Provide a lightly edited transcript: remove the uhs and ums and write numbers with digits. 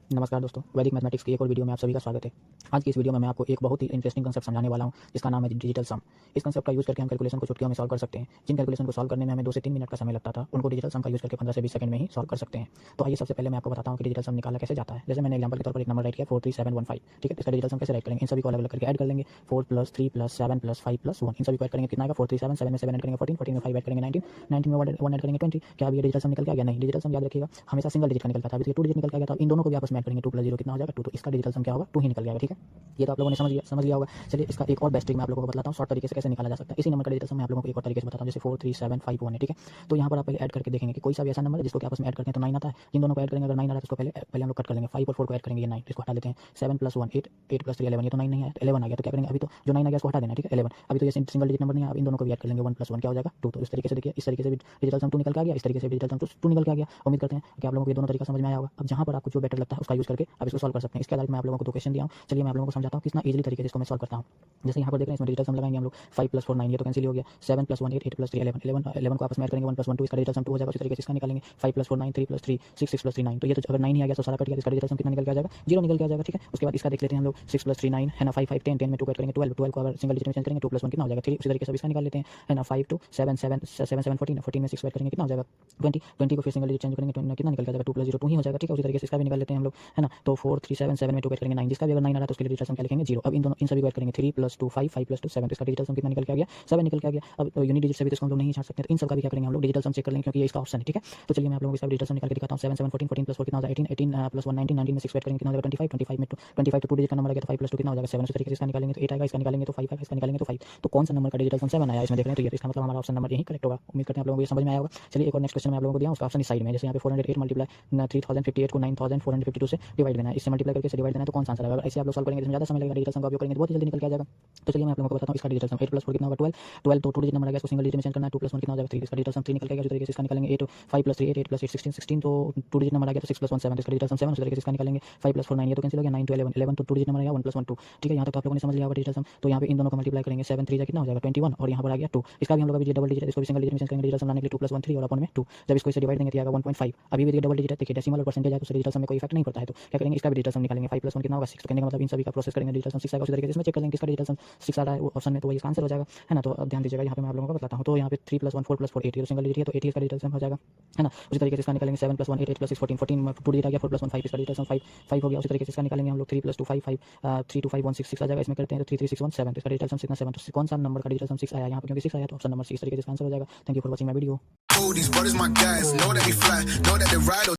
नमस्कार दोस्तों, वैदिक मैथमेटिक्स की एक और वीडियो में आप सभी का स्वागत है। आज की इस वीडियो में मैं आपको एक बहुत ही इंटरेस्टिंग कंसेप्ट समझाने वाला हूं, जिसका नाम है डिजिटल सम। इस कंसेप्ट का यूज़ करके हम कैलकुलेशन को चुटकियों में सॉल्व कर सकते हैं। जिन कैलकुलेशन को सॉल्व करने में हमें 2 से 3 मिनट का समय लगता था, उनको डिजिटल सम का यूज़ करके 15 से 20 सेकंड में ही सॉल्व कर सकते हैं। तो आइए सबसे पहले मैं आपको बताता हूं कि डिजिटल सम निकाला कैसे जाता है। जैसे मैंने एग्जांपल के तौर पर एक नंबर राइट किया 43715, ठीक है। इसका डिजिटल सम कैसे राइट करेंगे, इन सभी को अलग-अलग करके ऐड कर लेंगे। 4 + 3 + 7 + 5 + 1, इन सभी को ऐड करेंगे, कितना आएगा 437, 7 में 7 ऐड करेंगे 14, 14 में 5 ऐड करेंगे 19, 19 में 1 ऐड करेंगे 20। क्या अब ये डिजिटल सम निकल के आ गया? नहीं, डिजिटल सम याद रखिएगा हमेशा सिंगल डिजिट का निकलता था। अभी ये 2 डिजिट निकल के आ गया था। इन दोनों को भी आपस में ऐड करेंगे, 2 + 0 कितना हो जाएगा 2, तो इसका डिजिटल सम क्या होगा 2 ही निकल जाएगा, ठीक है। ये तो आप लोगों ने समझ लिया होगा। चलिए इसका एक और बेस्ट ट्रिक मैं आप लोगों को बताता हूँ, शॉर्ट तरीके से कैसे निकाला जा सकता है। इसी नंबर का डिजिटल सम मैं आप लोगों को एक और तरीके से बताता हूँ, जैसे 43751 है, ठीक है। तो यहाँ पर आप पहले ऐड करके देखेंगे कि कोई सा भी ऐसा नंबर है जिसको कि आपस में ऐड करते हैं तो 9 आता है। इन दोनों को ऐड करेंगे, अगर 9 आ रहा है तो उसको पहले हम लोग कट कर लेंगे। 5 और 4 को ऐड करेंगे, ये 9, इसको हटा लेते हैं। 7 + 1 8, 8 + 3 11, ये तो 9 नहीं है, 11 आ गया। तो क्या करेंगे, अभी तो जो 9 आ गया उसको हटा देना है, ठीक है। 11 अभी तो ये सिंगल डिजिट नंबर नहीं है, अब इन दोनों को भी ऐड कर लेंगे। 1 + 1 क्या हो जाएगा 2। तो इस तरीके से देखिए, इस तरीके से भी डिजिटल सम 2 निकल के आ गया, इस तरीके से डिजिटल सम 2 निकल के आ गया। उम्मीद करते हैं कि आप लोगों को ये दोनों तरीका समझ में आया होगा। अब जहाँ पर आपको जो बेटर लगता है उसका यूज़ करके आप इसको सॉल्व कर सकते हैं। इसके आधार पर मैं आप लोगों को 2 क्वेश्चन दिया हूँ। चलिए मैं आप लोगों को समझाता हूँ कितना ईजिली तरीके से इसको मैं सॉल्व करता हूँ। जैसे यहाँ पर देख रहे हैं, इसमें डिजिटल सम लगाएंगे हम लोग। 5 + 4 9, ये तो कैंसिल हो गया। 7 + 1 8, 8 + 3 11, 11 को आपस में ऐड करेंगे। 1 + 1 2, इसका डिजिटल सम 2 हो जाएगा। उसी तरीके से इसका निकालेंगे। 5 + 4 9, 3 + 3 6, 6 + 3 9, तो ये तो अगर 9 ही आ गया तो सारा कट गया, इसका डिजिटल सम कितना निकल के आ जाएगा 0 निकल के आ जाएगा, ठीक है। उसके बाद इसका देख लेते हैं हम लोग। 6 + 3 9 है ना, 5 5 10 10 में 2 ऐड करेंगे 12, 12 को अगर सिंगल डिजिट में चेंज करेंगे 2 + 1 कितना हो जाएगा 3। उसी तरीके से इसका निकाल लेते हैं, है ना। 5 2 7 7 7 7 14, 14 में 6 ऐड करेंगे कितना हो जाएगा 20, 20 को फिर सिंगल डिजिट चेंज करेंगे तो कितना निकल के आ जाएगा 2 + 0 2 ही हो जाएगा, ठीक है। उसी तरीके से इसका भी निकाल लेते हैं हम लोग, है ना। तो 4 3 7 7 में 2 ऐड करेंगे 9, जिसका भी अगर 9 आ रहा है तो उसके लिए डिजिटल सम क्या लिखेंगे 0। अब इन सभी को ऐड करेंगे 3 + 2 5, 5 + 2 7, तो इसका डिजिटल सम कितना निकल के आ गया 7 निकल के आ गया। अब यूनिट डिजिट से भी तो इसको हम लोग नहीं छाट सकते, तो इन सब का भी क्या करेंगे हम लोग डिजिटल सम चेक कर लेंगे, क्योंकि ये इसका ऑप्शन है, ठीक है। तो चलिए मैं आप लोगों को इसका डिजिटल सम निकाल के दिखाता हूँ। 7 7 14, 14 + 4 कितना हो जाएगा 18, 18 + 1 19, 19 में 6 ऐड करेंगे कितना हो जाएगा 25, 25 में 25 तो 2 डिजिट का नंबर आ गया, तो 5 + 2 कितना हो जाएगा 7। उसी तरीके से इसका निकालेंगे तो 8 आएगा, इसका निकालेंगे तो 5 आएगा, इसका निकालेंगे तो 5। तो कौन सा नंबर का डिजिटल सम 7 आया इसमें देख रहे हैं, तो ये इसका मतलब हमारा ऑप्शन नंबर यही करेक्ट होगा। उम्मीद करते हैं आप लोगों को ये समझ में आया होगा। चलिए एक और नेक्स्ट क्वेश्चन मैं आप लोगों को दिया हूं, उसका ऑप्शन इस साइड में। जैसे यहाँ पे 408 मल्टीप्लाई 3058 को 9452 से डिवाइड देना है, इससे मल्टीप्लाई करके इसे डिवाइड देना है, तो कौन सा आंसर आएगा। अगर ऐसे आप लोग सॉल्व करेंगे इसमें ज़्यादा समय लगेगा, डिजिटल सम का उपयोग करेंगे तो बहुत ही जल्दी निकल के आ जाएगा। तो चलिए मैं आप लोगों को बताता हूँ इसका डिजिटल सम। 8 + 4 कितना होगा 12, 12 तो 2 डिजिट नंबर आ गया, इसको सिंगल डिजिट में चेंज करना है। 2 + 1 कितना हो जाएगा 3, इसका डिजिटल सम 3 निकल के आ गया। उसी तरीके से इसका निकालेंगे 8 5 + 3 8, 8 + 8 16, 16 तो 2 डिजिट नंबर आ गया, तो 6 + 1 7, इसका डिजिटल सम 7। उसी तरीके से इसका निकालेंगे 5 + 4 9, ये तो कैंसिल हो गया। 9 2 11, 11 तो 2 डिजिट नंबर आ गया, 1 + 1 2, ठीक है। यहाँ तक तो आप लोगों ने समझ लिया होगा डिजिटल सम। तो यहाँ पे इन दोनों को मल्टीप्लाई करेंगे, 7 3 कितना हो जाएगा 21, और यहाँ पर आ गया 2, इसका भी हम लोग अभी डबल डिजिट, इसको भी सिंगल डिजिट में चेंज करेंगे। डिजिटल सम लाने के लिए 2 + 1 3 और अपन में 2, जब इसको इसे डिवाइड देंगे तो आएगा 1.5। अभी भी ये डबल डिजिट है, देखिए डेसिमल और परसेंटेज है तो डिजिटल सम में कोई इफेक्ट नहीं पड़ता है। तो क्या करेंगे, इसका भी डिजिटल सम निकालेंगे। 5 + 1 कितना होगा 6, तो कहने का मतलब इन सभी का प्रोसेस करेंगे, डिजिटल सम 6 आएगा। उसी तरीके से इसमें चेक कर लेंगे किसका डिजिटल सम 6 आ रहा है ऑप्शन में, तो वही इसका आंसर हो जाएगा, है ना। तो अब ध्यान दीजिएगा, यहाँ पे मैं आप लोगों को बताता हूँ। तो यहाँ पे 3 + 1 4 + 4 8, ये तो सिंगल डिजिट है तो 8 इसका डिजिटल सम हो जाएगा, है ना। उसी तरीके से इसका निकालेंगे 7 + 1 8, 8 + 6 14, 14 में 2 डिजिट आ गया, 4 + 1 5, इसका डिजिटल सम 5 5 हो गया। उसी तरीके से इसका निकालेंगे हम लोग 3 + 2 5 5, 3 2 5 1 6 6 आ जाएगा। इसमें करते हैं तो 3 3 6 1 7, तो इसका डिजिटल सम कितना 7। तो कौन सा नंबर का डिजिटल सम 6 आया यहाँ पे, क्योंकि 6 आया तो ऑप्शन नंबर 6, इस तरीके से इसका आंसर हो जाएगा। Thank you for watching my video. All these brothers my guys, know that we fly, know that they ride or